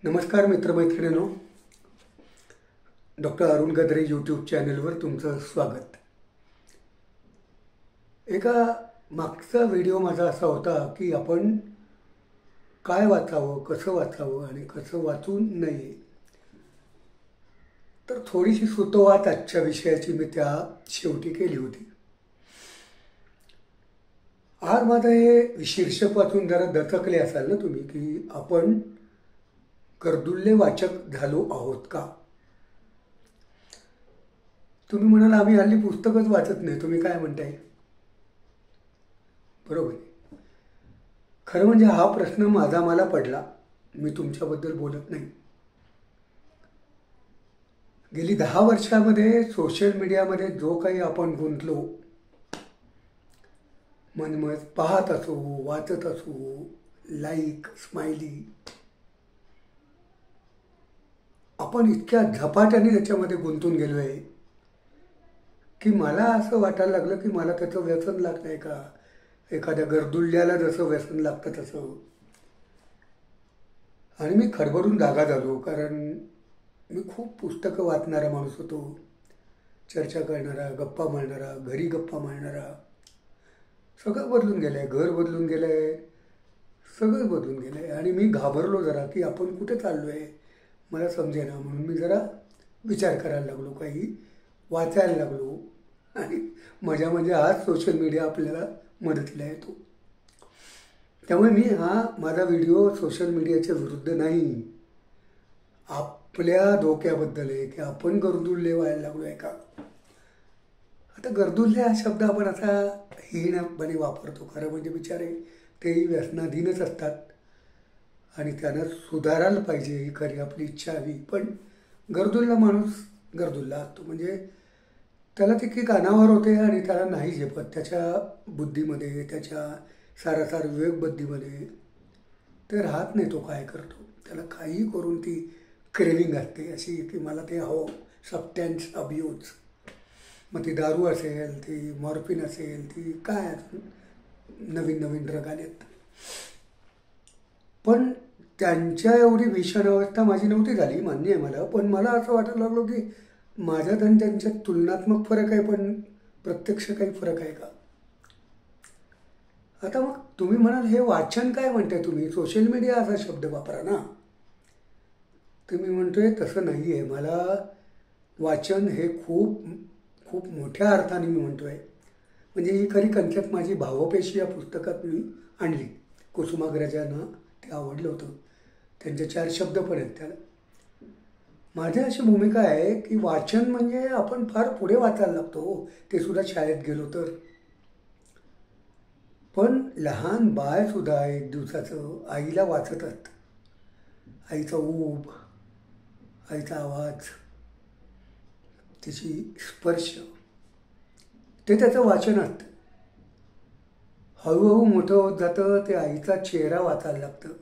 नमस्कार मित्रमैत्रिणींनो, doctor Arun Gadre YouTube चॅनलवर तुमचं स्वागत. एका मागचा व्हिडिओ माझा असा होता की आपण काय वाचावं, कसं वाचावं आणि कसं वाचू नये. तर थोडीशी सुतोवाच आजच्या विषयाची मी त्या शेवटी केली होती. आज माझं हे शीर्षक वाचून जरा दचकले असाल ना तुम्ही की आपण गर्दुल्ले वाचक झालो आहोत का. तुम्ही म्हणाल आम्ही हल्ली पुस्तकच वाचत नाही, तुम्ही काय म्हणताय. बरोबर आहे. खरं म्हणजे हा प्रश्न माझा मला पडला, मी तुमच्याबद्दल बोलत नाही. गेली 10 वर्षामध्ये सोशल मीडियामध्ये जो काही आपण गुंतलो, मनमत पाहत असो, वाचत असो, लाईक, स्माइली, आपण इतक्या झपाट्याने त्याच्यामध्ये गुंतून गेलो आहे की मला असं वाटायला लागलं की मला त्याचं व्यसन लागतंय का, एखाद्या गर्दुल्ल्याला जसं व्यसन लागतं तसं. आणि मी खडबडून जागा झालो, कारण मी खूप पुस्तकं वाचणारा माणूस होतो. चर्चा करणारा, गप्पा मारणारा, घरी गप्पा मारणारा. सगळं बदलून गेलं आहे, घर बदलून गेलं आहे, सगळं बदलून गेलं आहे. आणि मी घाबरलो जरा की आपण कुठे चाललो आहे, मला समजेना. म्हणून मी जरा विचार करायला लागलो, काही वाचायला लागलो. आणि मजा म्हणजे आज सोशल मीडिया आपल्याला मदतीला येतो. त्यामुळे मी हा माझा व्हिडिओ सोशल मीडियाच्या विरुद्ध नाही, आपल्या धोक्याबद्दल आहे की आपण गर्दुल्ले व्हायला लागलो आहे का. आता गर्दुल्ले हा शब्द आपण असा हीनपणे वापरतो. खरं म्हणजे बिचारे तेही व्यसनाधीनच असतात आणि त्यांना सुधारायला पाहिजे, ही खरी आपली इच्छा हवी. पण गर्दुल्ला माणूस गर्दुल्ला असतो, म्हणजे त्याला ती की कानावर होते आणि त्याला नाही झेपत. त्याच्या बुद्धीमध्ये, त्याच्या सारासार विवेकबुद्धीमध्ये ते राहत नाही. तो काय करतो, त्याला काही करून ती क्रेविंग असते अशी की मला ते हवं. सबस्टन्स अब्यूज, मग ती दारू असेल, ती मॉर्फिन असेल, ती काय नवीन नवीन ड्रग आलेत. पण त्यांच्या एवढी भीषण अवस्था माझी नव्हती झाली, मान्य आहे मला. पण मला असं वाटायला लागलो की माझ्यात आणि त्यांच्यात तुलनात्मक फरक आहे, पण प्रत्यक्ष काही फरक आहे का. आता मग तुम्ही म्हणाल हे वाचन काय म्हणताय तुम्ही, सोशल मीडिया असा शब्द वापरा ना. तर मी म्हणतोय तसं नाही आहे. मला वाचन हे खूप खूप मोठ्या अर्थाने मी म्हणतोय. म्हणजे ही खरी कन्सेप्ट माझी भावपेशी या पुस्तकात मी आणली. कुसुमाग्रजांना ते आवडलं होतं, त्यांचे 4 शब्द पण आहेत त्याला. माझी अशी भूमिका आहे की वाचन म्हणजे आपण फार पुढे वाचायला लागतो, ते सुद्धा शाळेत गेलो तर. पण लहान बाळसुद्धा 1 दिवसाचं आईला वाचत असतं. आईचा ऊब, आईचा आवाज, तिची स्पर्श, ते त्याचं वाचन असतं. हळूहळू मोठं होत जातं, ते आईचा चेहरा वाचायला लागतं,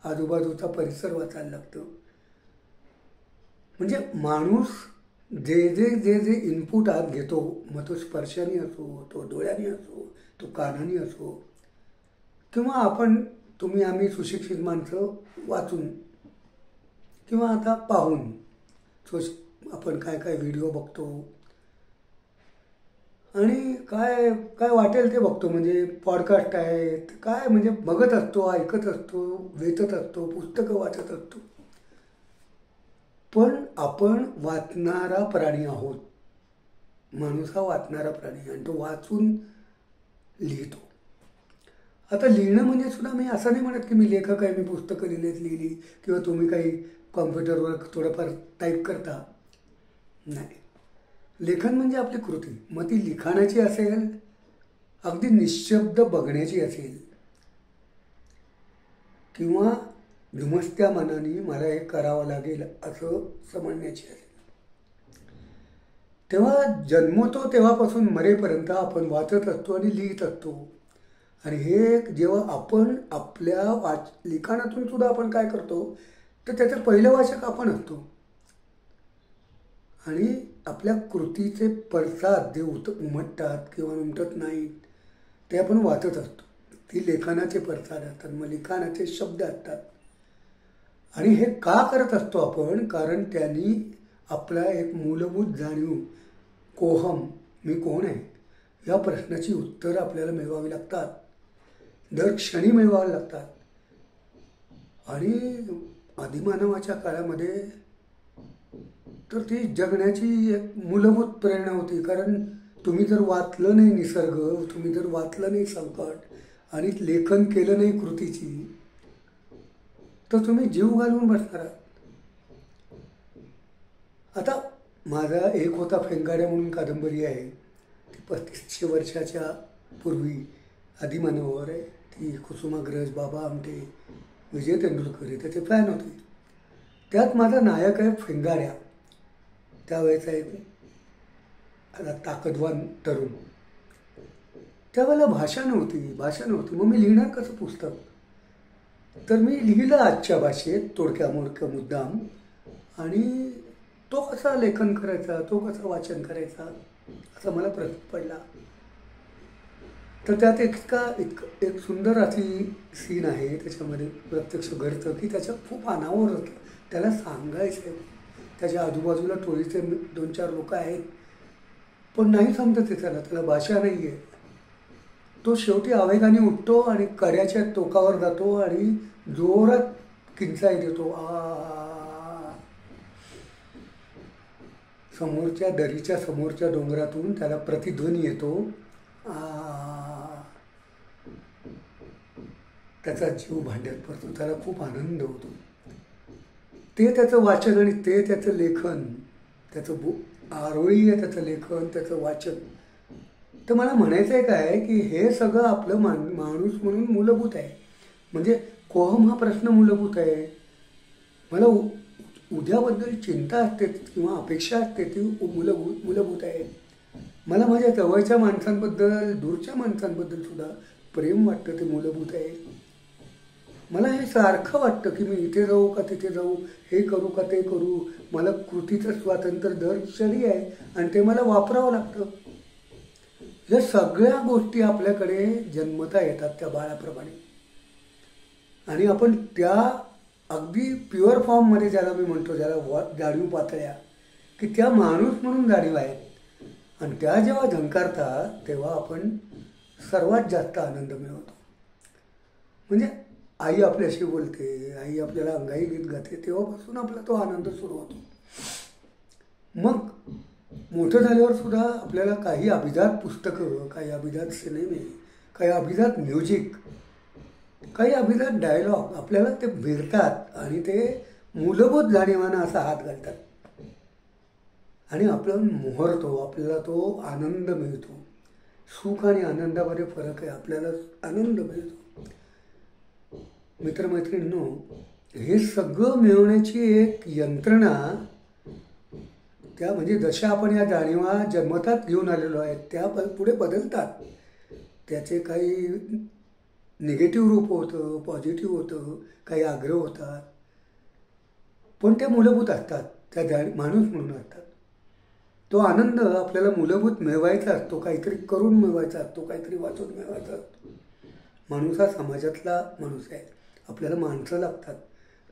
आजूबाजूचा परिसर वाचायला लागतं. म्हणजे माणूस जे जे जे जे इनपुट आत घेतो, मग तो स्पर्शाने असो, तो डोळ्याने असो, तो कानाने असो, किंवा तुम्ही आम्ही सुशिक्षित माणसं वाचून किंवा आता पाहून आपण काय काय व्हिडिओ बघतो आणि काय काय वाटेल ते बघतो. म्हणजे पॉडकास्ट आहेत, काय म्हणजे बघत असतो, ऐकत असतो, वेचत असतो, पुस्तकं वाचत असतो. पण आपण वाचणारा प्राणी आहोत. माणूस हा वाचणारा प्राणी आणि तो वाचून लिहितो. आता लिहिणं म्हणजे सुद्धा मी असं नाही म्हणत की मी लेखक आहे, मी पुस्तकं लिहिली किंवा तुम्ही काही कॉम्प्युटरवर थोडंफार टाईप करता. नाही, लेखन म्हणजे आपली कृती. मग ती लिखाणाची असेल, अगदी निशब्द बघण्याची असेल, किंवा धुमसत्या मनाने मला हे करावं लागेल असं समजण्याची असेल. तेव्हा जन्मतो तेव्हापासून मरेपर्यंत आपण वाचत असतो आणि लिहित असतो. आणि हे जेव्हा आपण आपल्या लिखाणातून सुद्धा आपण काय करतो, तर त्याचं पहिलं वाचक आपण असतो. आणि आपल्या कृतीचे पडसाद जे उमटतात किंवा उमटत नाहीत, ते आपण वाचत असतो. ती लेखनाचे पडसाद असतात, मग लिखाणाचे शब्द असतात. आणि हे का करत असतो आपण? कारण त्यांनी आपला एक मूलभूत जाणीव, कोहम, मी कोण आहे, या प्रश्नाची उत्तरं आपल्याला मिळवावी लागतात, दर क्षणी मिळवावी लागतात. आणि आदिमानवाच्या काळामध्ये तर ती जगण्याची एक मूलभूत प्रेरणा होती. कारण तुम्ही जर वाचलं नाही निसर्ग, तुम्ही जर वाचलं नाही संकट आणि लेखन केलं नाही कृतीची, तर तुम्ही जीव घालून बसणार आहात. आता माझा एक होता फेंगाड्या म्हणून कादंबरी आहे, ती 3500 वर्षाच्या पूर्वी आदिमानवावर आहे. ती कुसुमाग्रज, बाबा आमटे, विजय तेंडुलकर हे त्याचे फॅन होते. त्यात माझा नायक आहे फेंगाड्या, त्यावेळेचा एक ताकदवान तरुण. त्यावेळेला भाषा नव्हती. मग मी लिहिणार कसं पुस्तक? तर मी लिहिलं आजच्या भाषेत, तोडक्या मोडक्या मुद्दाम. आणि तो कसा लेखन करायचा, तो कसा वाचन करायचा, असा मला प्रश्न पडला. तर त्यात एक सुंदर अशी सीन आहे, त्याच्यामध्ये प्रत्यक्ष घडतं की त्याच्या खूप अनावर होतं, त्याला सांगायचं आहे. त्याच्या आजूबाजूला टोळीचे 2-4 लोक आहेत, पण नाही समजत आहे त्याला भाषा नाही आहे. तो शेवटी आवेगाने उठतो आणि कड्याच्या टोकावर जातो आणि जोरात किंचाई देतो, समोरच्या दरीच्या समोरच्या डोंगरातून त्याला प्रतिध्वनी येतो, त्याचा जीव भांड्यात पडतो, त्याला खूप आनंद होतो. ते त्याचं वाचन आणि ते त्याचं लेखन, त्याचं आरोळी आहे त्याचं लेखन, त्याचं वाचन. तर मला म्हणायचं आहे काय की हे सगळं आपलं माणूस म्हणून मूलभूत आहे. म्हणजे कोहम हा प्रश्न मूलभूत आहे. मला उद्याबद्दल चिंता असते किंवा अपेक्षा असते ती मूलभूत आहे. मला माझ्या जवळच्या माणसांबद्दल, दूरच्या माणसांबद्दल सुद्धा प्रेम वाटतं, ते मूलभूत आहे. मला हे सारखं वाटतं की मी इथे जाऊ का तिथे जाऊ, हे करू का ते करू. मला कृतीचं स्वातंत्र्य दर क्षणी आहे आणि ते मला वापरावं लागतं. या सगळ्या गोष्टी आपल्याकडे जन्मता येतात त्या बाळाप्रमाणे, आणि आपण त्या अगदी प्युअर फॉर्ममध्ये, ज्याला मी म्हणतो, ज्याला जाणीव पातळ्या, की त्या माणूस म्हणून जाणीव आहेत. आणि त्या जेव्हा झंकारतात तेव्हा आपण सर्वात जास्त आनंद मिळवतो. म्हणजे आई आपल्याशी बोलते, आई आपल्याला अंगाई गीत गाते, तेव्हापासून आपला तो आनंद सुरू होतो. मग मोठं झाल्यावर सुद्धा आपल्याला काही अभिजात पुस्तकं, काही अभिजात सिनेमे, काही अभिजात म्युझिक, काही अभिजात डायलॉग आपल्याला ते भिडतात आणि ते मूलभूत जाणीवानं असा हात घालतात आणि आपलं मोहरतो, आपल्याला तो आनंद मिळतो. सुख आणि आनंदामध्ये फरक आहे. आपल्याला आनंद मिळतो. मित्रमैत्रिणींनो, हे सगळं मिळवण्याची एक यंत्रणा, त्या म्हणजे जशा आपण या जाणीवा जन्मतात घेऊन आलेलो आहे त्या पुढे बदलतात. त्याचे काही निगेटिव्ह रूप होतं, पॉझिटिव्ह होतं, काही आग्रह होतात, पण ते मूलभूत असतात, त्या माणूस म्हणून असतात. तो आनंद आपल्याला मूलभूत मिळवायचा असतो, काहीतरी करून मिळवायचा असतो, काहीतरी वाचून मिळवायचा असतो. माणूस हा समाजातला माणूस आहे. आपल्याला माणसं लागतात,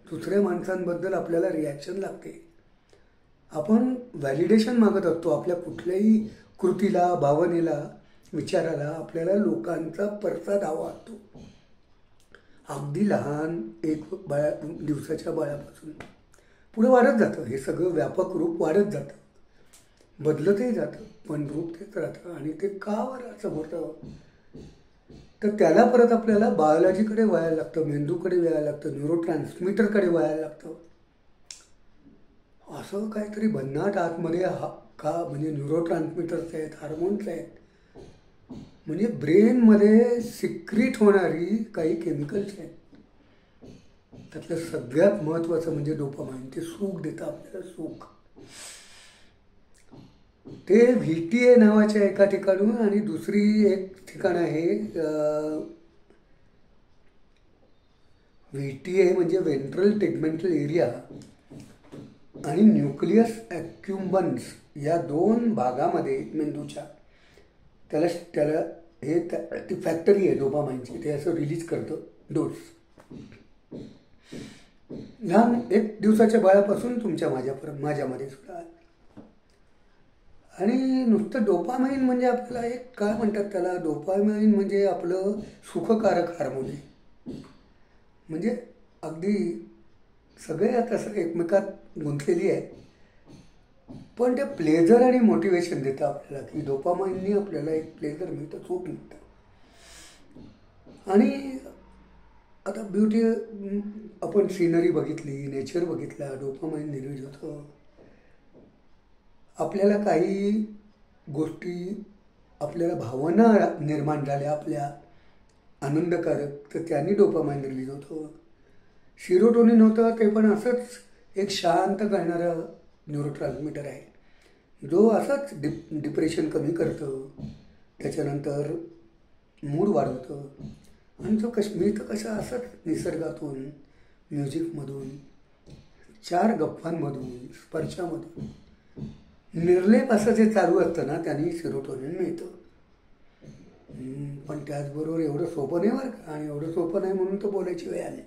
दुसऱ्या माणसांबद्दल आपल्याला रिॲक्शन लागते. आपण व्हॅलिडेशन मागत असतो आपल्या कुठल्याही कृतीला, भावनेला, विचाराला. आपल्याला लोकांचा प्रतिसाद हवा असतो. अगदी लहान एक दिवसाच्या बाळापासून पुढे वाढत जातं. हे सगळं व्यापक रूप वाढत जातं, बदलतही जातं, पण रूप तेच राहतं. आणि ते का बरं असं होतं? तर त्याला परत आपल्याला बायोलॉजीकडे वळायला लागतं, मेंदूकडे वळायला लागतं, न्यूरोट्रान्समीटरकडे वळायला लागतं. असं काहीतरी भन्नाट आतमध्ये का, म्हणजे न्यूरोट्रान्समीटर्स आहेत, हार्मोन्स आहेत, म्हणजे ब्रेनमध्ये सिक्रीट होणारी काही केमिकल्स आहेत. त्यातलं सगळ्यात महत्त्वाचं म्हणजे डोपामाइन. ते सुख देतं आपल्याला, सुख. ते VTA नावाच्या एका ठिकाणून आणि दुसरी एक ठिकाण आहे, VTA म्हणजे व्हेंट्रल टेगमेंटल एरिया आणि न्यूक्लियस ॲक्युम्बन्स, या 2 भागामध्ये मेंदूच्या, त्याला हे ती फॅक्टरी आहे डोपामाइनची. ते असं रिलीज करतं डोस. लहान 1 दिवसाच्या बाळापासून तुमच्या माझ्यामध्ये सुद्धा. आणि नुसतं डोपामाइन म्हणजे आपल्याला एक काय म्हणतात त्याला, डोपामाइन म्हणजे आपलं सुखकारक हार्मोन आहे. म्हणजे अगदी सगळे आता सगळे एकमेकात गुंतलेली आहे. पण ते प्लेजर आणि मोटिवेशन देतं आपल्याला, की डोपामाइनने आपल्याला एक प्लेजर मिळतं, सुख मिळतं. आणि आता ब्युटी, आपण सिनरी बघितली, नेचर बघितला, डोपामाइन निर्मित होतं. आपल्याला काही गोष्टी, आपल्याला भावना निर्माण झाल्या आपल्या आनंदकारक, तर त्यांनी डोपामाइन रिलीज होतं. सिरोटोनिन होतं, ते पण असंच एक शांत करणारं न्यूरोट्रान्समीटर आहे, जो असंच डिप्रेशन कमी करतं, त्याच्यानंतर मूड वाढवतं. आणि तो मिळतं कसं, असंच निसर्गातून, म्युझिकमधून, 4 गप्पांमधून, स्पर्शामधून, निर्लेप असं जे चालू असतं ना, त्यांनी सिरोटोनिन मिळतं. पण त्याचबरोबर एवढं सोपं नाही बरं का, आणि एवढं सोपं नाही म्हणून तर बोलायची वेळ आली.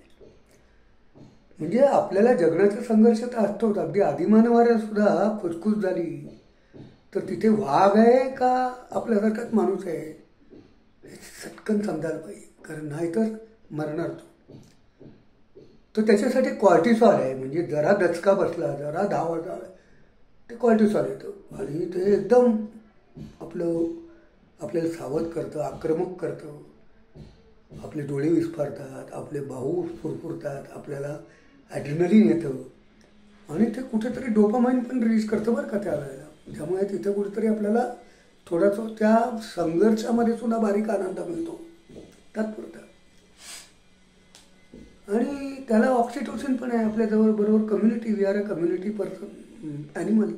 म्हणजे आपल्याला जगण्याचा संघर्ष तर असतोच. अगदी आदिमानवाला सुद्धा खुसखुस झाली तर तिथे वाघ आहे का आपल्यासारखाच माणूस आहे हे सटकन समजायला पाहिजे, कारण नाहीतर मरणार तो. तर त्याच्यासाठी कॉर्टिसॉल आहे, म्हणजे जरा दचका बसला, जरा धाव झाला, ते कॉर्टिसॉल येतं आणि ते एकदम आपल्याला सावध करतं, आक्रमक करतं. आपले डोळे विस्फारतात, आपले बाहू फुरफुरतात, आपल्याला ॲड्रिनलिन येतं आणि ते कुठेतरी डोपामाइन पण रिलीज करतं बरं का त्यावेळेला. त्यामुळे तिथं कुठेतरी आपल्याला थोडासा त्या संघर्षामध्ये सुद्धा बारीक आनंद मिळतो तात्पुरता. आणि त्याला ऑक्सिटोसिन पण आहे आपल्याजवळ. बरोबर community, we are a community person, animal.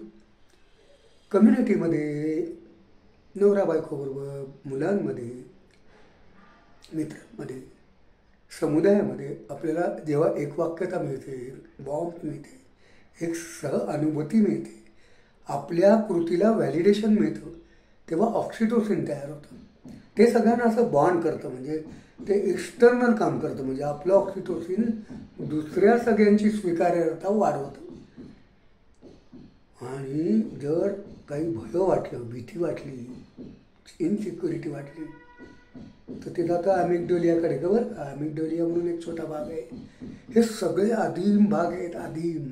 कम्युनिटीमध्ये, नवरा बायकोबरोबर, मुलांमध्ये, मित्रांमध्ये, समुदायामध्ये आपल्याला जेव्हा एकवाक्यता मिळते, बॉम्ब मिळते, एक सह-अनुभूती मिळते, आपल्या कृतीला व्हॅलिडेशन मिळतं, तेव्हा ऑक्सिटोसिन तयार होतं. ते सगळ्यांना असं बॉन्ड करतं, म्हणजे ते एक्सटर्नल काम करतं. म्हणजे आपलं ऑक्सिटोसिन दुसऱ्या सगळ्यांची स्वीकार्यता वाढवतं. आणि जर काही भय वाटलं, भीती वाटली, इनसिक्युरिटी वाटली, तर ते जातं अॅमिग्डोलियाकडे. का बरं, अॅमिग्डोलिया म्हणून एक छोटा भाग आहे. हे सगळे आदिम भाग आहेत, आदिम.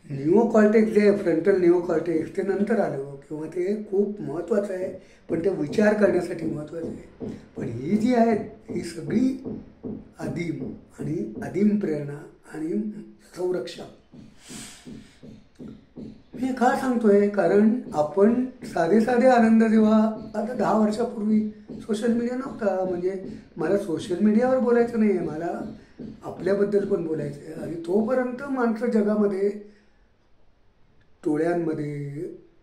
निओकॉर्टेक्स जे आहे, फ्रंटल निओकॉर्टेक्स, ते नंतर आलं किंवा ते खूप महत्त्वाचं आहे, पण ते विचार करण्यासाठी महत्त्वाचं आहे. पण ही जी आहेत ही सगळी आदिम आणि आदिम प्रेरणा आणि संरक्षण. मी का सांगतोय, कारण आपण साधे आनंद जेव्हा, आता 10 वर्षापूर्वी सोशल मीडिया नव्हता, म्हणजे मला सोशल मीडियावर बोलायचं नाही आहे, मला आपल्याबद्दल पण बोलायचं आहे. आणि तोपर्यंत माणसं जगामध्ये, टोळ्यांमध्ये,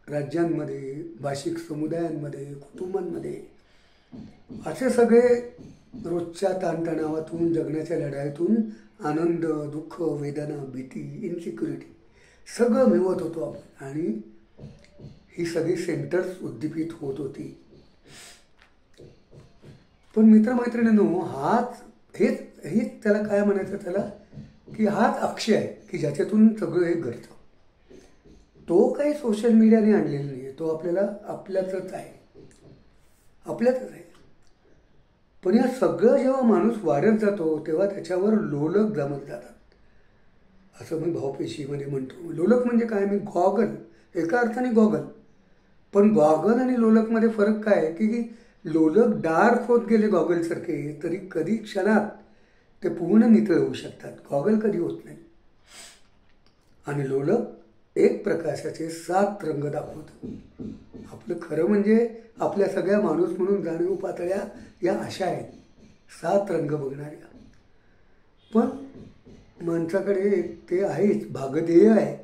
राज्यांमध्ये, भाषिक समुदायांमध्ये, कुटुंबांमध्ये असे सगळे रोजच्या ताणतणावातून, जगण्याच्या लढाईतून आनंद, दुःख, वेदना, भीती, इनसिक्युरिटी सगळं मिळवत होतो आपण. आणि ही सगळी सेंटर्स उद्दीपित होत होती. पण मित्रमैत्रिणींनो, हेच त्याला काय म्हणायचं, त्याला की हाच अक्षय आहे की ज्याच्यातून सगळं हे घडतं. तो काही सोशल मीडियाने आणलेला नाही आहे, तो आपल्यातच आहे. पण या सगळं जेव्हा माणूस वाढत जातो तेव्हा त्याच्यावर लोलक जमत जातात, असं मी भावपेशीमध्ये म्हणतो. लोलक म्हणजे काय, मी गॉगल, एका अर्थाने गॉगल, पण गॉगल आणि लोलकमध्ये फरक काय आहे की लोलक डार्क होत गेले गॉगलसारखे तरी कधी क्षणात ते पूर्ण नितळ होऊ शकतात, गॉगल कधी होत नाही. आणि लोलक एक प्रकाशाचे 7 रंग दाखवतं. आपलं खरं म्हणजे आपल्या सगळ्या माणूस म्हणून जाणीव पातळ्या या अशा आहेत, 7 रंग बघणाऱ्या. पण माणसाकडे ते आहेच, भागधेय आहे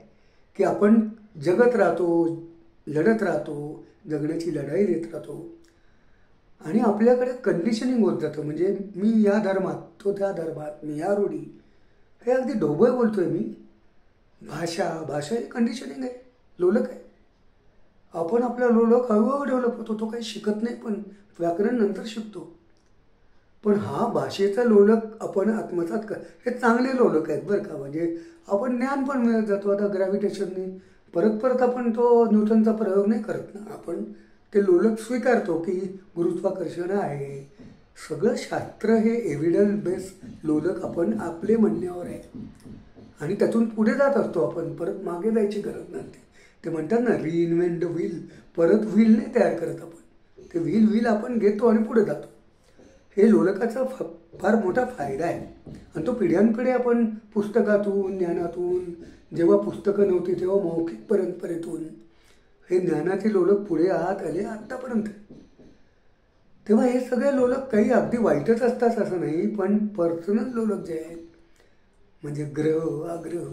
की आपण जगत राहतो, लढत राहतो, जगण्याची लढाई देत राहतो. आणि आपल्याकडे कंडिशनिंग होत जातं, म्हणजे मी या धर्मात, तो त्या धर्मात, मी या रूढी, हे अगदी ढोबळ बोलतोय मी. भाषा ही कंडिशनिंग आहे, लोलक आहे. आपण आपला लोलक हळूहळू डेव्हलप होतो, तो काही शिकत नाही, पण व्याकरण नंतर शिकतो. पण हा भाषेचा लोलक आपण आत्मसात कर, हे चांगले लोलक आहेत बरं का. म्हणजे आपण ज्ञान पण मिळत जातो. आता ग्रॅव्हिटेशनने परत परत आपण तो न्यूटनचा प्रयोग नाही करत ना, आपण ते लोलक स्वीकारतो की गुरुत्वाकर्षण आहे. सगळं शास्त्र हे एव्हिडन्स बेस्ड लोलक आपण आपले म्हणण्यावर आहे आणि त्यातून पुढे जात असतो आपण. परत मागे जायची गरज नाही. ते म्हणतात ना, रिइन्व्हेंट द व्हील. परत व्हील नाही तयार करत आपण, ते व्हील आपण घेतो आणि पुढे जातो. हे लोलकाचा फार मोठा फायदा आहे. आणि तो पिढ्यानपिढी आपण पुस्तकातून, ज्ञानातून, जेव्हा पुस्तकं नव्हती तेव्हा मौखिक परंपरेतून हे ज्ञानाचे लोलक पुढे आत आले आत्तापर्यंत. तेव्हा हे सगळे लोलक काही अगदी वाईटच असतात असं नाही, पण पर्सनल लोलक जे आहेत म्हणजे ग्रह, आग्रह,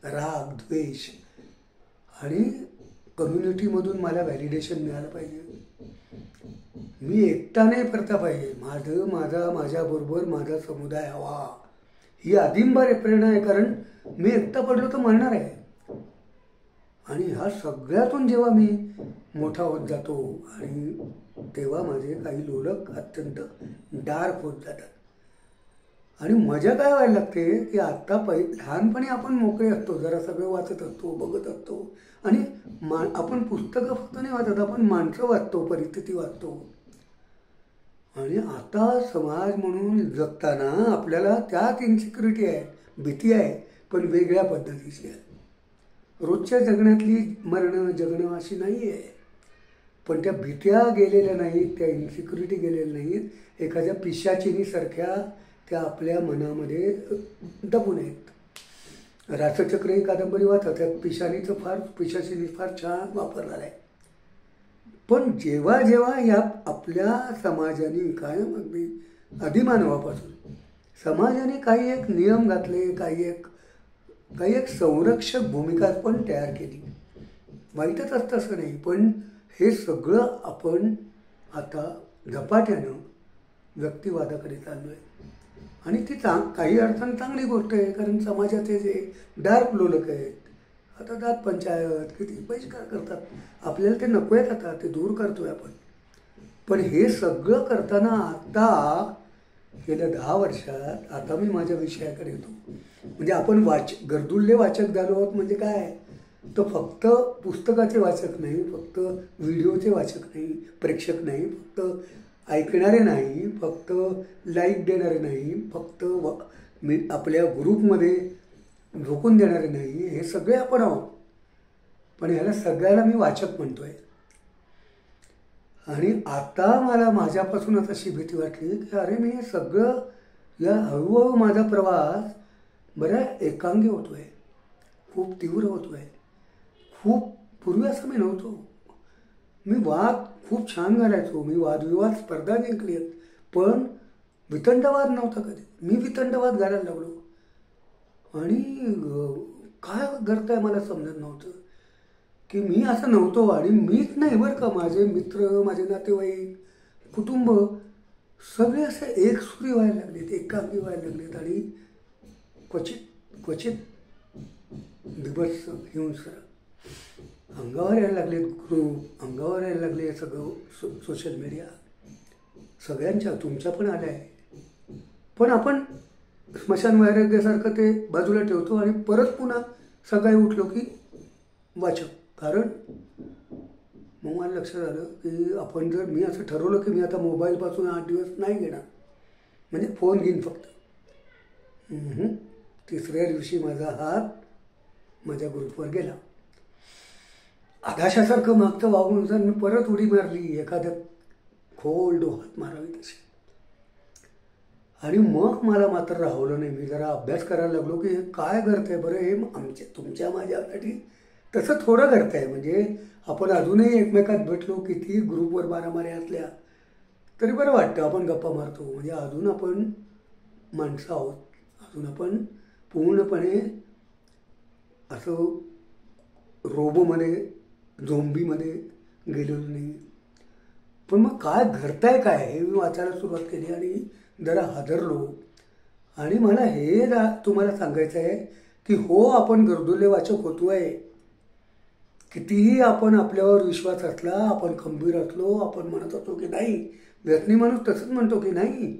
राग, द्वेष आणि कम्युनिटीमधून मला व्हॅलिडेशन मिळालं पाहिजे, मी एकटा नाही करता पाहिजे, माझ्याबरोबर माझा समुदाय हवा, ही आदिंबार प्रेरणा आहे. कारण मी एकटा पडलो तर मरणार आहे. आणि ह्या सगळ्यातून जेव्हा मी मोठा होत जातो आणि तेव्हा माझे काही लोलक अत्यंत डार्क होत जातात. आणि मजा काय व्हायला लागते की आत्ता लहानपणी आपण मोकळे असतो, जरा सगळं वाचत असतो, बघत असतो आणि आपण पुस्तकं फक्त नाही वाचत, आपण माणसं वाचतो, परिस्थिती वाचतो. आणि आता समाज म्हणून जगताना आपल्याला त्यात इन्सिक्युरिटी आहे, भीती आहे, पण वेगळ्या पद्धतीची आहे. रोजच्या जगण्यातली जगणं अशी नाही आहे, पण त्या भीत्या गेलेल्या नाहीत, त्या इन्सिक्युरिटी गेलेल्या नाहीत. एखाद्या पिशाचिनीसारख्या त्या आपल्या मनामध्ये दबून आहेत. रासचक्र ही कादंबरी वाचा, त्यात पिशाचिनी फार छान वापरलेला आहे. पण जेव्हा जेव्हा या आपल्या समाजाने कायम अगदी आदिमानवापासून समाजाने काही एक नियम घातले, काही एक संरक्षक भूमिका पण तयार केली. वाईटच असतं असं नाही, पण हे सगळं आपण आता झपाट्यानं व्यक्तिवादाकडे चाललो आहे. आणि ती काही अर्थानं चांगली गोष्ट आहे, कारण समाजाचे जे डार्क लोलक आहेत, आता जात पंचायत किती बहिष्कार करतात, आपल्याला ते नको आहेत, आता ते दूर करतोय आपण. पण हे सगळं करताना आता गेल्या 10 वर्षात आता मी माझ्या विषयाकडे येतो. म्हणजे आपण गर्दुल्ले वाचक झालो आहोत. म्हणजे काय, तो फक्त पुस्तकाचे वाचक नाही, फक्त व्हिडिओचे वाचक नाही, प्रेक्षक नाही, फक्त ऐकणारे नाही, फक्त लाईक देणारे नाही, फक्त आपल्या ग्रुपमध्ये झोकून देणारे नाही, हे सगळे आपण आहोत. पण ह्याला सगळ्याला मी वाचक म्हणतोय. आणि आता मला माझ्यापासूनच अशी भीती वाटली की अरे मी हे सगळं या हळूहळू माझा प्रवास बऱ्या एकांगी होतोय, खूप तीव्र होतोय. खूप पूर्वी असं मी नव्हतो. मी वाद खूप छान घालायचो, मी वादविवाद स्पर्धा जिंकली आहेत, पण वितंडवाद नव्हता कधी. मी वितंडवाद घालायला लागलो आणि काय घडतंय मला समजत नव्हतं की मी असं नव्हतो. आणि मीच नाही बरं का, माझे मित्र, माझे नातेवाईक, कुटुंब सगळे असे एकसुरी व्हायला लागलेत, एकांगी व्हायला लागलेत. आणि क्वचित बिभत्स हिंस्र अंगावर यायला लागलेत, ग्रुप अंगावर यायला लागले, सगळं सोशल मीडिया सगळ्यांच्या, तुमच्या पण आल्या आहे. पण आपण स्मशान वैराग्यासारखं ते बाजूला ठेवतो आणि परत पुन्हा सकाळी उठलो की वाचक. कारण मग मला लक्षात आलं की आपण जर मी असं ठरवलं की मी आता मोबाईलपासून 8 दिवस नाही घेणार, म्हणजे फोन घेईन फक्त, तिसऱ्या दिवशी माझा हात माझ्या ग्रुपवर गेला. आकाशासारखं मागचं वागून जर मी परत उडी मारली, एखाद्या खोल डोहात मारावी तशी. आणि मग मला मात्र राहवलं नाही. मी जरा अभ्यास करायला लागलो की काय घडतंय बरं, हे तुमच्या माझ्यासाठी तसं थोडं घडतंय. म्हणजे आपण अजूनही एकमेकात भेटलो, किती ग्रुपवर मारामारी असल्या तरी बरं वाटतं, आपण गप्पा मारतो. म्हणजे अजून आपण माणसं आहोत, अजून आपण पूर्णपणे असं रोबोमध्ये, झोंबीमध्ये गेलेलो नाही. पण मग काय घडतंय काय हे मी वाचायला सुरुवात केली आणि जरा हादरलो. आणि मला हे तुम्हाला सांगायचं आहे की हो, आपण गर्दुल्ले वाचक होतोय. कितीही आपण आपल्यावर विश्वास असला, आपण खंबीर असलो, आपण म्हणत असतो की नाही, व्यसनी माणूस तसंच म्हणतो की नाही,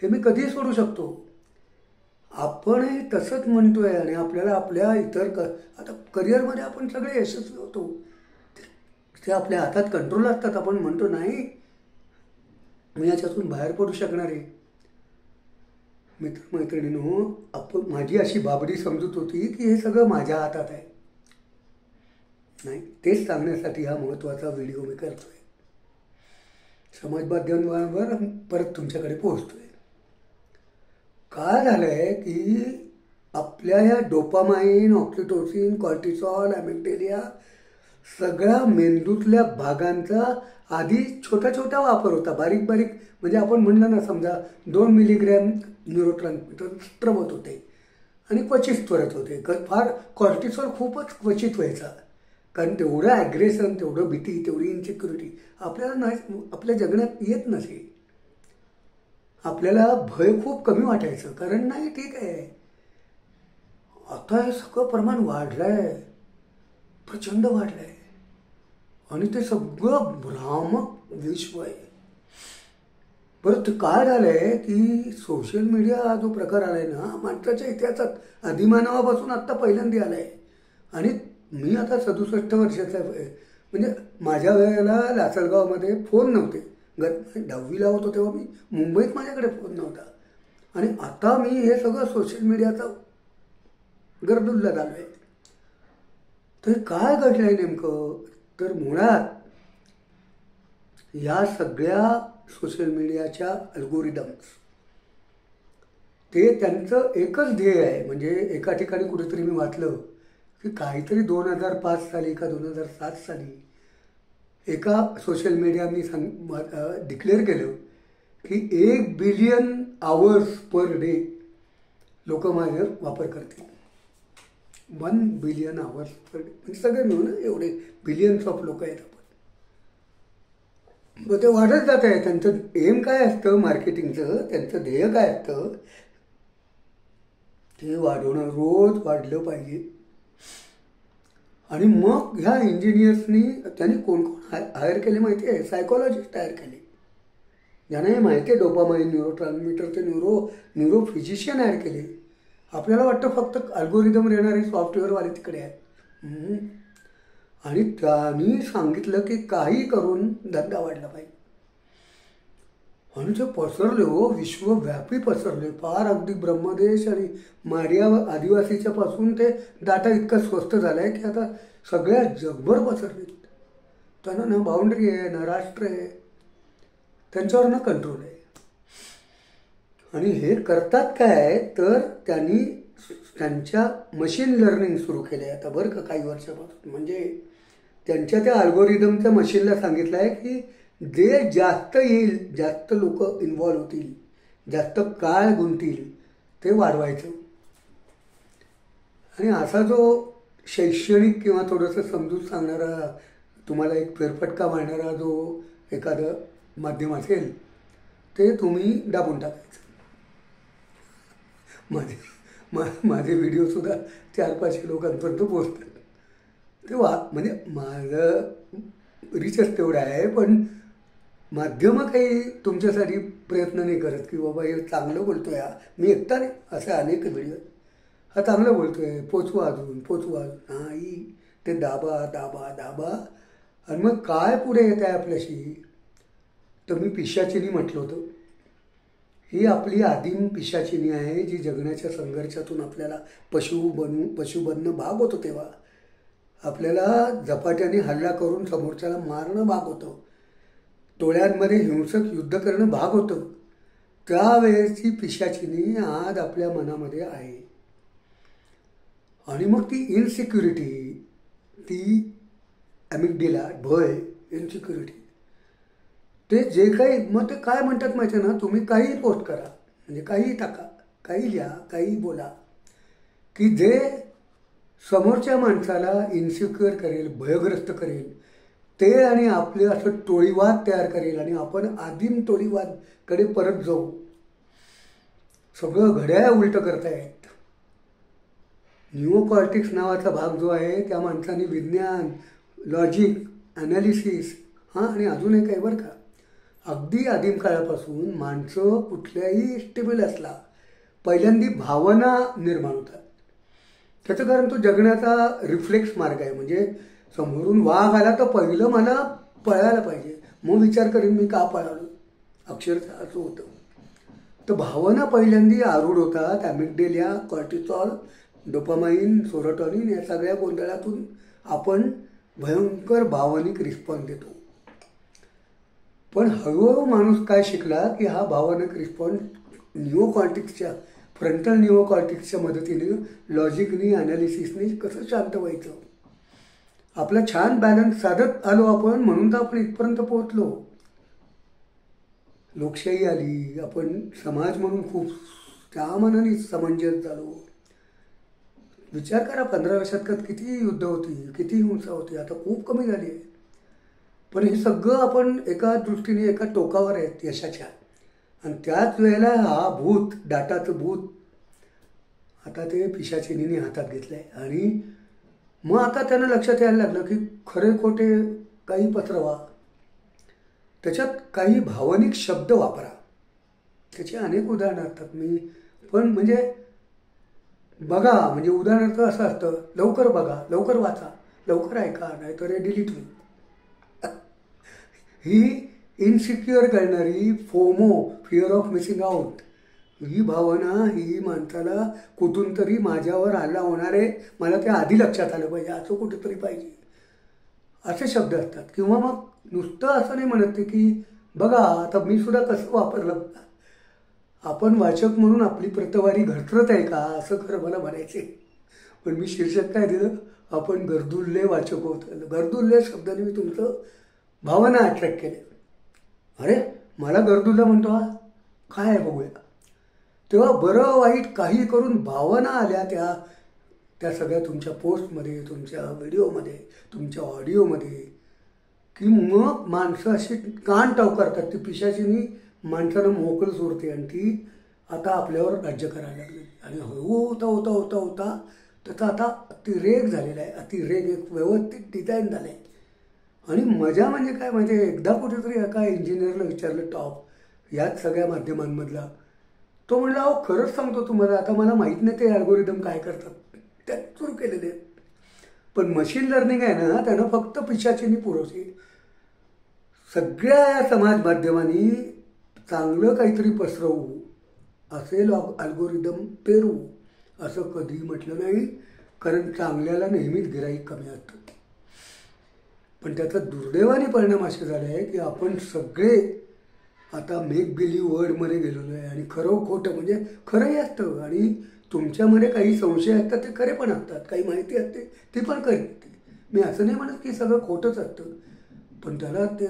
हे मी कधीही सोडू शकतो. आपणही तसंच म्हणतोय आणि आपल्याला आपल्या आता करिअरमध्ये आपण सगळे यशस्वी होतो. ते आपल्या हातात कंट्रोल असतात. आपण म्हणतो नाही मी याच्यातून बाहेर पडू शकणार आहे. मित्रमैत्रिणींनो, माझी अशी बाबडी समजूत होती की हे सगळं माझ्या हातात आहे. नाही, तेच सांगण्यासाठी हा महत्त्वाचा व्हिडिओ मी करतोय. समाज माध्यमांवर परत तुमच्याकडे पोहोचतोय. काय झालंय की आपल्या या डोपामाइन, ऑक्सिटोसिन, कॉर्टिसॉल, ॲमिग्डालिया सगळ्या मेंदूतल्या भागांचा आधी छोटा छोटा वापर होता. बारीक बारीक म्हणजे आपण म्हणलं ना, समजा 2 मिलीग्रॅम न्यूरोट्रान्समीटर स्त्रवत होते आणि क्वचित त्वरत होते. फार कॉर्टिसॉल खूपच क्वचित व्हायचा. कारण तेवढं ॲग्रेशन, तेवढं भीती, तेवढी इन्सिक्युरिटी आपल्याला नाही, आपल्या जगण्यात येत नसे. आपल्याला भय खूप कमी वाटायचं. कारण नाही ठीक आहे, आता हे सगळं प्रमाण वाढलंय, प्रचंड वाढलंय आणि ते सगळं भ्रामक विश्व आहे. बरं, ते काय झालंय की सोशल मीडिया हा जो प्रकार आलाय ना, माणसाच्या इतिहासात आदिमानवापासून आत्ता पहिल्यांदा आलाय. आणि मी आता 67 वर्षाचा आहे. म्हणजे माझ्या वेळेला लासलगावमध्ये फोन नव्हते. 10वीला होतो तेव्हा मी मुंबईत, माझ्याकडे फोन नव्हता. आणि आता मी हे सगळं सोशल मीडियाचा गर्दुल्ला झालो आहे. तर काय घडलं आहे नेमकं, तर मुळात या सगळ्या सोशल मीडियाच्या अल्गोरिदम्स, ते त्यांचं एकच ध्येय आहे. म्हणजे एका ठिकाणी कुठेतरी मी वाचलं की काहीतरी 2005 साली का 2007 साली एका सोशल मीडियानी डिक्लेअर केलं की 1 बिलियन आवर्स पर डे लोक माझ्यावर वापर करतील. 1 बिलियन आवर्स पर डे म्हणजे सगळे मिळून एवढे बिलियन्स ऑफ लोक आहेत. मग ते वाढत जात आहे. त्यांचं एम काय असतं मार्केटिंगचं, त्यांचं ध्येय काय असतं, ते वाढवणं, रोज वाढलं पाहिजे. आणि मग ह्या इंजिनियर्सनी त्यांनी कोण कोण हायर केले माहिती आहे? सायकोलॉजिस्ट हायर केले, ज्यांना हे माहिती आहे डोपामाइन, न्यूरोट्रान्समीटर, ते न्यूरो फिजिशियन हायर केले. आपल्याला वाटतं फक्त अल्गोरिदम येणारे सॉफ्टवेअरवाले तिकडे आहेत. आणि त्यांनी सांगितलं की काही करून धंदा वाढला पाहिजे. आणि ते पसरले हो, विश्वव्यापी पसरले. फार अगदी ब्रह्मदेश आणि मारिया आदिवासीच्या पासून ते डाटा इतका स्वस्त झाला आहे की आता सगळ्या जगभर पसरले. त्यांना ना बाउंड्री आहे, ना राष्ट्र आहे, त्यांच्यावर ना कंट्रोल आहे. आणि हे करतात काय, तर त्यांनी त्यांच्या मशीन लर्निंग सुरू केले आता बरं का काही वर्षापासून. म्हणजे त्यांच्या त्या अल्गोरिदमच्या मशीनला सांगितलं आहे की जे जास्त येईल, जास्त लोक इन्व्हॉल्व होतील, जास्त काळ गुंतील, ते वाढवायचं. आणि असा जो शैक्षणिक किंवा थोडंसं समजून सांगणारा, तुम्हाला एक फेरफटका मारणारा जो एखादं माध्यम असेल, ते तुम्ही दाबून टाकायचं. माझे व्हिडिओसुद्धा 400-500 लोकांपर्यंत पोहोचतात. ते म्हणजे माझं रिचच तेवढं आहे. पण माध्यमं काही तुमच्यासाठी प्रयत्न नाही करत की बाबा हे चांगलं बोलतोय, मी एकटा नाही, असे अनेक व्हिडिओ, हा चांगलं बोलतोय, पोचवा अजून, पोचवा अजून. नाही, ते दाबा दाबा दाबा. आणि मग काय पुढे येत आहे आपल्याशी, तर मी पिशाचिनी म्हटलं होतं. ही आपली आदिम पिशाचिनी आहे जी जगण्याच्या संघर्षातून आपल्याला पशु बनणं भाग होतं. तेव्हा आपल्याला झपाट्याने हल्ला करून समोरच्याला मारणं भाग होतं, टोळ्यांमध्ये हिंसक युद्ध करणं भाग होतं. त्यावेळेची पिशाचिनी आज आपल्या मनामध्ये आहे. आणि मग ती इन्सिक्युरिटी, ती ॲमिग्डाला, भय, इन्सिक्युरिटी, ते जे काही, मग ते काय म्हणतात माहिती आहे ना, तुम्ही काही पोस्ट करा, म्हणजे काही टाका, काही लिहा, काही बोला, की जे समोरच्या माणसाला इन्सिक्युअर करेल, भयग्रस्त करेल, ते आणि आपले असं टोळीवाद तयार करेल आणि आपण आदिम टोळीवादकडे परत जाऊ. सगळं घड्याळ उलटं करतायत. न्यूरोकॉर्टेक्स नावाचा भाग जो आहे, त्या माणसाने विज्ञान, लॉजिक, ॲनालिसिस, आणि अजून एक आहे बरं का, अगदी आदिम काळापासून माणसं कुठल्याही स्टिम्युलसला पहिल्यांदी भावना निर्माण होतात. त्याचं कारण तो जगण्याचा रिफ्लेक्स मार्ग आहे. म्हणजे समोरून वाघ आला तर पहिलं मला पळायला पाहिजे, मग विचार करेन मी का पळालो, अक्षरशः असं होतं. तर भावना पहिल्यांदी आरूढ होतात. ॲमिग्डेलिया, कॉर्टिसॉल, डोपामाइन, सेरोटोनिन या सगळ्या गोंधळातून आपण भयंकर भावनिक रिस्पॉन्स देतो. पण हळूहळू माणूस काय शिकला की हा भावनिक रिस्पॉन्स निओकॉर्टिक्सच्या, फ्रंटल निओकॉर्टिक्सच्या मदतीने, लॉजिकनी, ॲनालिसिसनी कसं शांत व्हायचं. आपला छान बॅलन्स साधत आलो आपण, म्हणून तर आपण इथपर्यंत पोहोचलो. लोकशाही आली, आपण समाज म्हणून खूप त्या मनाने समंजस झालो. विचार करा 15व्या शतकात किती युद्ध होती, किती हिंसा होती, आता खूप कमी झाली आहे. पण हे सगळं आपण एका दृष्टीने एका टोकावर आहेत यशाच्या. आणि त्याच वेळेला हा भूत, डाटाचं भूत आता ते पिशाचिनीने हातात घेतलं आहे. आणि मग आता त्यांना लक्षात यायला लागलं की खरे खोटे काही पसरवा, त्याच्यात काही भावनिक शब्द वापरा. त्याची अनेक उदाहरणं असतात. मी पण म्हणजे बघा, म्हणजे उदाहरणार्थ असं असतं, लवकर बघा, लवकर वाचा, लवकर ऐका, नाहीतर हे डिलीट होईल. ही इनसिक्युअर करणारी FOMO, fear of missing out, ही भावना ही माणसाला कुठून तरी माझ्यावर हल्ला होणार आहे, मला ते आधी लक्षात आलं पाहिजे, असं कुठेतरी पाहिजे, असे शब्द असतात. किंवा मग नुसतं असं नाही म्हणत की बघा आता मी सुद्धा कसं वापरलं, आपण वाचक म्हणून आपली प्रतवारी घरचरत आहे का, असं खरं मला म्हणायचे. पण मी शीर्षक काय दिलं, आपण गरदुल्ले वाचक होत. गरदुल्ले शब्दाने मी तुमचं भावना अट्रॅक्ट केले. अरे मला गरदुल्ला म्हणतो हा, काय आहे बघूया. तेव्हा बरं वाईट काही करून भावना आल्या त्या सगळ्या तुमच्या पोस्टमध्ये, तुमच्या व्हिडिओमध्ये, तुमच्या ऑडिओमध्ये, की मग माणसं अशी कान टवकारतात. ती पिशाचिनी माणसानं मोकळं सोडते आणि ती आता आपल्यावर राज्य करायला लागली. आणि हळू होता होता होता होता त्याचा आता अतिरेक झालेला आहे. अतिरेक एक व्यवस्थित डिझाईन झालं आहे. आणि मजा म्हणजे काय, म्हणजे एकदा कुठेतरी एका इंजिनियरला विचारलं, टॉप याच सगळ्या माध्यमांमधला, तो म्हणला अहो खरंच सांगतो तुम्हाला, आता मला माहीत नाही ते अल्गोरिदम काय करतात, त्यात सुरू केलेले आहेत. पण मशीन लर्निंग आहे ना, त्यानं फक्त पिशाचिनी पुरवली. सगळ्या या समाज माध्यमांनी चांगलं काहीतरी पसरवू, असेल अल्गोरिदम पेरू, असं कधी म्हटलं नाही. कारण चांगल्याला नेहमीच गिराईक कमी असतं. पण त्याचा दुर्दैवाने परिणाम असे झाले आहे की आपण सगळे आता मेक बिलीव्ह वर्ल्डमध्ये गेलेलो आहे. आणि खरं खोटं म्हणजे खरंही असतं, आणि तुमच्यामध्ये काही संशय असतात ते खरे पण असतात, काही माहिती असते ती पण खरी असते. मी असं नाही म्हणत की सगळं खोटंच असतं, पण त्याला ते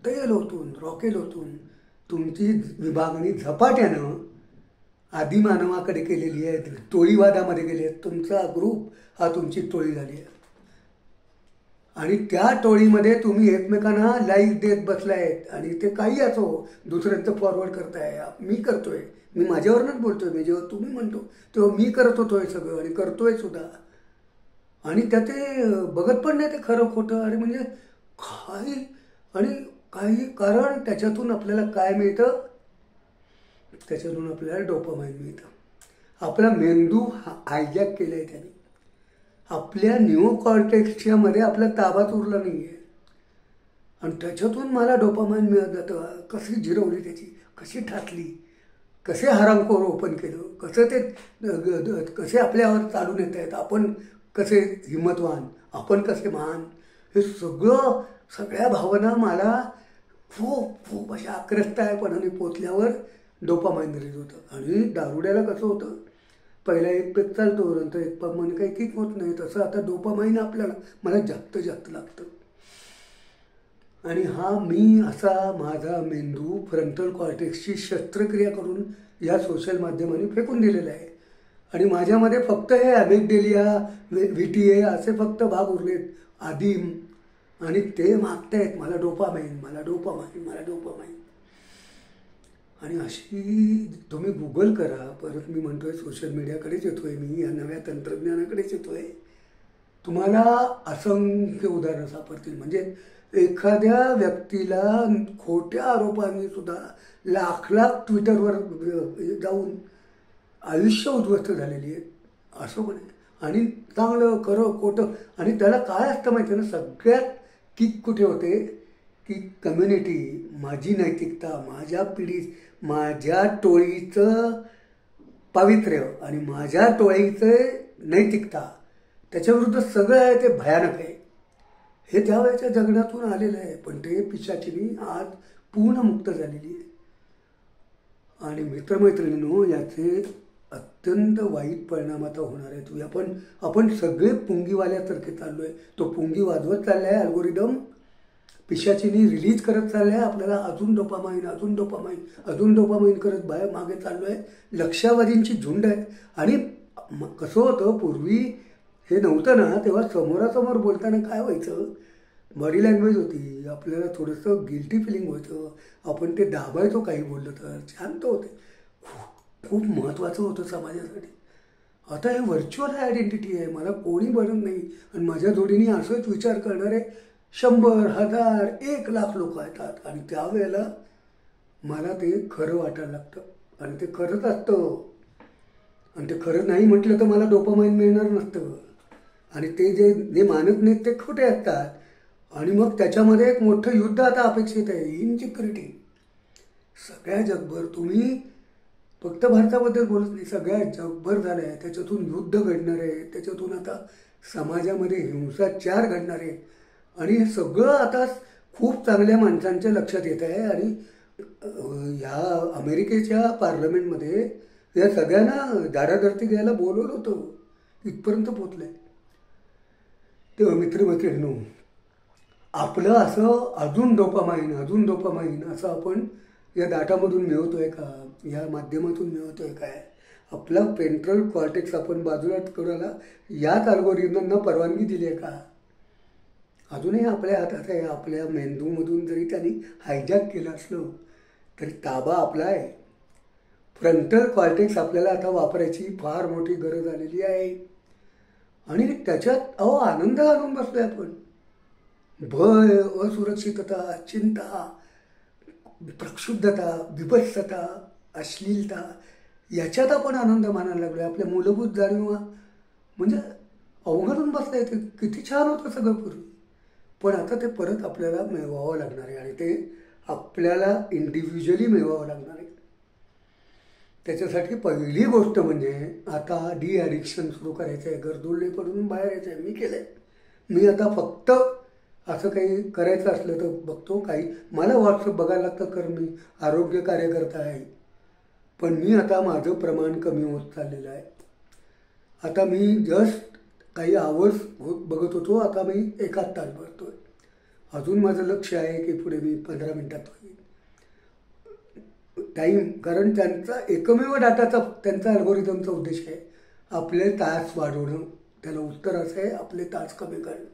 तेल ओतून, रॉकेल ओतून तुमची विभागणी झपाट्यानं आदिमानवाकडे केलेली आहे, टोळीवादामध्ये गेली आहे. तुमचा ग्रुप हा तुमची टोळी झाली आहे. आणि त्या टोळीमध्ये तुम्ही एकमेकांना लाईक देत बसलायत. आणि ते काही असो, दुसऱ्यांचं फॉरवर्ड करताय, मी करतोय, मी माझ्यावरनंच बोलतोय. मी जेव्हा तुम्ही म्हणतो तेव्हा मी करत होतोय सगळं, आणि करतोय सुद्धा. आणि त्या ते बघत पण नाही ते खरं खोटं. आणि म्हणजे काही आणि काही, कारण त्याच्यातून आपल्याला काय मिळतं, त्याच्यातून आपल्याला डोपामाइन मिळतं. आपला मेंदू हायजॅक केला आहे त्याने. आपल्या निओकॉर्टेक्सच्या मध्ये आपला ताबाच उरला नाही आहे. आणि त्याच्यातून मला डोपामाइन मिळत जातं. कशी जिरवली त्याची, कशी ठाकली, कसे हरामखोर ओपन केलं, कसं ते कसे आपल्यावर चालून येत आहेत, आपण कसे हिंमतवान, आपण कसे महान, हे सगळ्या भावना मला खूप खूप अशा आक्रस्तायपणाने पोचल्यावर डोपामाइन रिलीज होतं. आणि दारुड्याला कसं होतं, पहिला एक पेक चालतो, नंतर एक पेक म्हणजे काही किक होत नाही, तसं आता डोपामाइन आपल्याला मला जास्त जास्त लागतं. आणि हा मी असा माझा मेंदू फ्रंटल कॉर्टेक्सची शस्त्रक्रिया करून या सोशल माध्यमांनी फेकून दिलेला आहे. आणि माझ्यामध्ये फक्त हे ॲमिग्डेलिया, व्हीटीए असे फक्त भाग उरलेत आदिम, आणि ते मागतायत मला डोपामाइन, मला डोपामाइन, मला डोपामाइन. आणि अशी तुम्ही गुगल करा, परत मी म्हणतोय सोशल मीडियाकडेच येतोय मी, या नव्या तंत्रज्ञानाकडेच येतोय. तुम्हाला असंख्य उदाहरणं सापडतील. म्हणजे एखाद्या व्यक्तीला खोट्या आरोपांनी सुद्धा लाख लाख ट्विटरवर जाऊन आयुष्य उद्ध्वस्त झालेली आहे असं पण आहे. आणि चांगलं खरं खोटं आणि त्याला काय असतं माहिती आहे ना, सगळ्यात किक कुठे होते की कम्युनिटी, माझी नैतिकता, माझ्या पिढी, माझ्या टोळीचं पावित्र्य आणि माझ्या टोळीचं नैतिकता त्याच्याविरुद्ध सगळं आहे ते भयानक आहे. हे त्यावेळेच्या जगण्यातून आलेलं आहे. पण ते पिशाचिनी आज पूर्ण मुक्त झालेली आहे. आणि मित्रमैत्रिणींनो, याचे अत्यंत वाईट परिणाम आता होणार आहेत. आपण सगळे पुंगीवाल्यासारखे चाललो आहे. तो पुंगी वाजवत चालला आहे. अल्गोरिदम पिशाचिनी रिलीज करत चाललं आहे. आपल्याला अजून डोपामाइन, अजून डोपामाइन, अजून डोपामाइन करत बाहेर मागे चाललो आहे. लक्षावधींची झुंड आहे. आणि कसं होतं, पूर्वी हे नव्हतं ना, तेव्हा समोरासमोर बोलताना काय व्हायचं, बॉडी लँग्वेज होती, आपल्याला थोडंसं गिल्टी फिलिंग व्हायचं, आपण ते दाबायचो काही बोललं तर, शांत होते. खूप महत्त्वाचं होतं समाजासाठी. आता हे व्हर्च्युअल आयडेंटिटी आहे. मला कोणी बनत नाही आणि माझ्या जोडीने असंच विचार करणारे 100, 1000, 1,00,000 लोक येतात. आणि त्यावेळेला मला ते खरं वाटायला लागतं आणि ते खरंच असतं. आणि ते खरं नाही म्हटलं तर मला डोपामाइन मिळणार नसतं. आणि ते जे मानत नाहीत ते खोटे असतात. आणि मग त्याच्यामध्ये एक मोठं युद्ध आता अपेक्षित आहे, इनसिक्युरिटी. सगळ्या जगभर, तुम्ही फक्त भारताबद्दल बोलत नाही, सगळ्या जगभर झालं आहे. त्याच्यातून युद्ध घडणार आहे, त्याच्यातून आता समाजामध्ये हिंसाचार घडणार आहे. आणि हे सगळं आता खूप चांगल्या माणसांच्या लक्षात येत आहे. आणि ह्या अमेरिकेच्या पार्लमेंटमध्ये या सगळ्यांना दारादर्ती घ्यायला बोलवलं होतं. इथपर्यंत पोचलं आहे. तेव्हा मित्रमैत्रिणींनो, आपलं असं अजून डोपामाइन असं आपण या डाटामधून मिळवतोय का, या माध्यमातून मिळवतोय काय? आपला पेंट्रल कॉर्टेक्स आपण बाजूला करायला याच अल्गोरिदमना परवानगी दिली आहे का? अजूनही आपल्या हातात आहे. आपल्या मेंदूमधून जरी त्यांनी हायजॅक केलं असलं तरी ताबा आपला आहे. फ्रंटल कॉर्टेक्स आपल्याला आता वापरायची फार मोठी गरज आलेली आहे. आणि त्याच्यात आनंद आणून बसलोय आपण. भय, असुरक्षितता, चिंता, प्रक्षुब्धता, बिभत्सता, अश्लीलता याच्यात आपण आनंद मानायला लागलो आहे. आपल्या मूलभूत जाणीवा म्हणजे अवघडून बसता येते. किती छान होतं सगळं पूर्वी. पण आता ते परत आपल्याला मिळवावं लागणार आहे. आणि ते आपल्याला इंडिव्हिज्युअली मिळवावं लागणार आहे. त्याच्यासाठी पहिली गोष्ट म्हणजे आता ॲडिक्शन सुरू करायचं आहे. गर्दुल्लेपणातून बाहेर यायचं आहे. मी केलं आहे. मी आता फक्त असं काही करायचं असलं तर बघतो. काही मला व्हॉट्सअप बघायला लागतं, कारण मी आरोग्य कार्यकर्ता आहे. पण मी आता माझं प्रमाण कमी होत चाललेलं आहे. आता मी जस्ट काही आवर्स बघत होतो, आता मी 1 तास बघतोय. अजून माझं लक्ष आहे की पुढे मी 15 मिनिटात होईल टाईम. कारण त्यांचा एकमेव डाटाचा, त्यांचा अल्गोरिदमचा उद्देश आहे आपले तास वाढवणं. त्याला उत्तर असं आहे, आपले तास कमी करणं.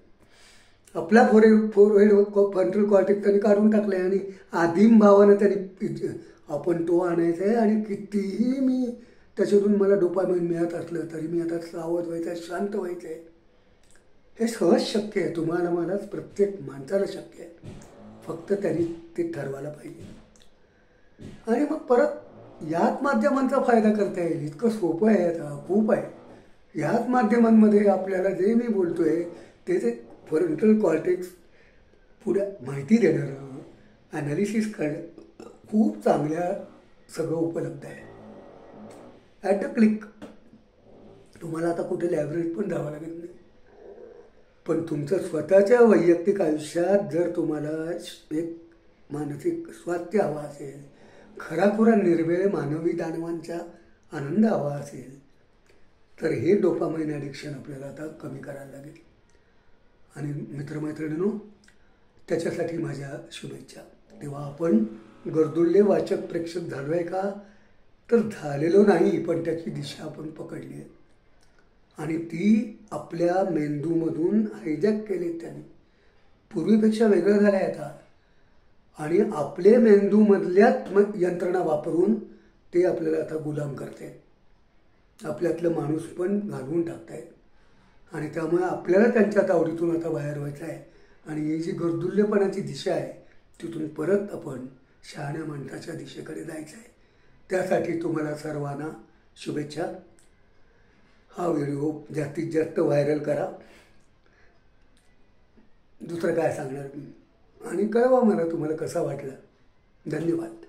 आपला फोरहेड फ्रंटल कॉर्टेक्स त्यांनी काढून टाकलं आहे. आणि आदिम भावानं त्यांनी आपण तो आणायचा आहे. आणि कितीही मी त्याच्यातून मला डोपामाइन मिळत असलं तरी मी आता सावध व्हायचं आहे, शांत व्हायचं आहे. हे सहज शक्य आहे. तुम्हाला, मलाच, प्रत्येक माणसाला शक्य आहे. फक्त त्यांनी ते ठरवायला पाहिजे. आणि मग परत याच माध्यमांचा फायदा करता येईल. इतकं सोपं आहे. आता खूप आहे. ह्याच माध्यमांमध्ये आपल्याला जे मी बोलतोय ते फ्रंटल कॉर्टेक्स पुढे माहिती देणारं, ॲनालिसिस करणं खूप चांगल्या सगळं उपलब्ध आहे. At a click. तुम्हाला आता कुठे लायब्ररीत पण जावं लागत नाही. पण तुमचं स्वतःच्या वैयक्तिक आयुष्यात जर तुम्हाला एक मानसिक स्वास्थ्य हवा असेल, खराखुरा निर्वेळ मानवी दानवांचा आनंद हवा असेल, तर हे डोपामाइन ॲडिक्शन आपल्याला आता कमी करायला लागेल. आणि मित्रमैत्रिणींनो, त्याच्यासाठी माझ्या शुभेच्छा. तेव्हा आपण गर्दुल्ले वाचक प्रेक्षक झालो आहे का, तर झालेलो नाही, पण त्याची दिशा आपण पकडली आहे. आणि ती आपल्या मेंदूमधून हायजॅक केली त्यांनी. पूर्वीपेक्षा वेगळं झालं आहे आता. आणि आपले मेंदूमधल्याच यंत्रणा वापरून ते आपल्याला आता गुलाम करते. आपल्यातलं माणूस पण घालवून टाकतायत. आणि त्यामुळे आपल्याला त्यांच्या तावडीतून आता बाहेर व्हायचं आहे. आणि ही जी गर्दुल्यपणाची दिशा आहे तिथून परत आपण शहाण्या माणसाच्या दिशेकडे जायचं आहे. त्यासाठी तुम्हाला सर्वांना शुभेच्छा. हा व्हिडिओ जास्तीत जास्त व्हायरल करा. दुसरं काय सांगणार मी, आणि कळवा मला तुम्हाला कसा वाटला. धन्यवाद.